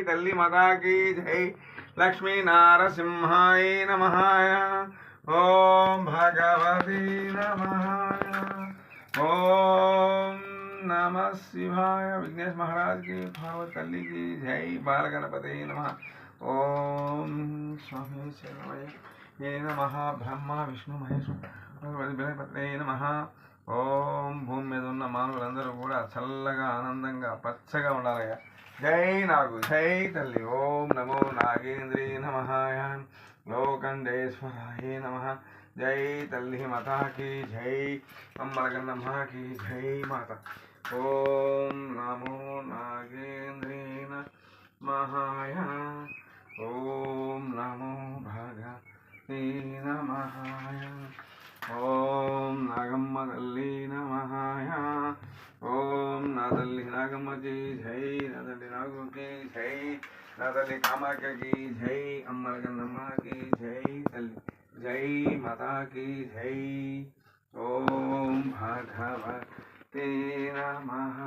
तल्ली माता की जय लक्ष्मी नारसिंहाय नमः ओम भगवती नमः ओम नमः शिवाय विघ्नेश महाराज की भागवत तल्ली की जय बाल गणपति नमः ओम स्वामी शरणमय नमः ब्रह्मा विष्णु महेश बृहस्पतये नमः ఓం భూమి మీద ఉన్న మానవులందరూ కూడా చల్లగా ఆనందంగా పచ్చగా ఉండాలయ్యా జై నాగు జై తల్లి ఓం నమో నాగేంద్రీ నమః లోకండేశ్వరాయ నమః జై తల్లి మాతాకి జై అమ్మలగన్నమ్మ की జై మాత ఓం నమో నాగేంద్రీ నమః ఓం నమో భగవతే నమః ఓం నాగమ్మ తల్లి నమః ఓం నా తల్లి నాగమ్మ की జై నా తల్లి నాగు की జై నా తల్లి కామాఖ్య की జై అమ్మలగన్నమ్మ की జై తల్లి జై మాతా की జై ఓం భగవతే నమః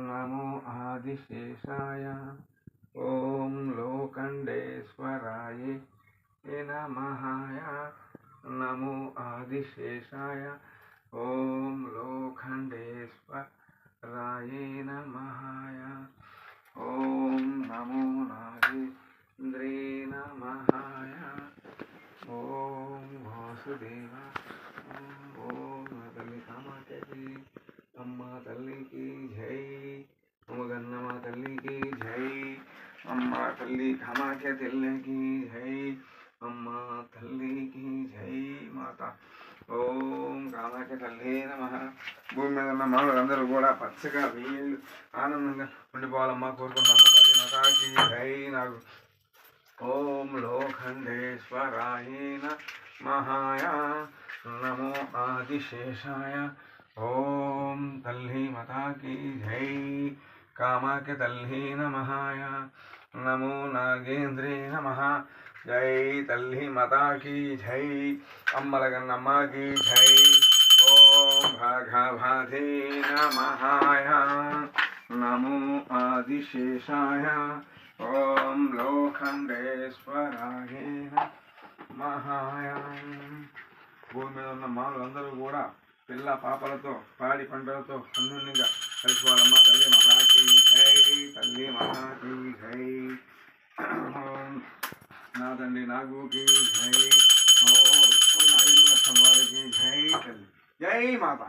నమో ఆదిశేషాయ ఓం లోకండేశ్వరాయ నమః नमो आदिशेषाय ओम लोखंडेश्वराय नमः ओम नमो नागेंद्रे नमः ओम वासुदेव ओम तल्ली कामाख्य की अम्मा तल्ली की जय अमगन्नम्मा तल्ली की जय अम्मा तल्ली कामाख्य तल्ली की जय अम्मा तल्ली की जय माता ఓం కామాఖ్య తల్లి నమః భూమి మీద ఉన్న మానవులందరూ కూడా పచ్చగా వీళ్ళు ఆనందంగా ఉండిపోవాలమ్మా కోరుకుంటున్నామ్మ తల్లి మాతాకి జై నాకు ఓం లోఖండేశ్వరాయ నమః నమో ఆదిశేషాయ ఓం తల్లి మాతాకి జై కామాఖ్య తల్లి నమః నమో నాగేంద్రే నమః जय तल्ली माता की जय अम्मलगन्नम्मा की जय ओम भगवते नमः नमो आदिशेषाय ओम लोखंडेश्वराय नमः భూమి మీద ఉన్న మానవులందరూ కూడా పిల్ల పాపలతో పాడి పంటలతో అన్యోన్యంగా కలిసిపోవాలమ్మ తల్లి మాతాకి జై తల్లి మాతాకి జై నా తండ్రి నాగుకి జై ఓ నాయుడు లక్ష్మణ వారికి జై తల్లి జై మాత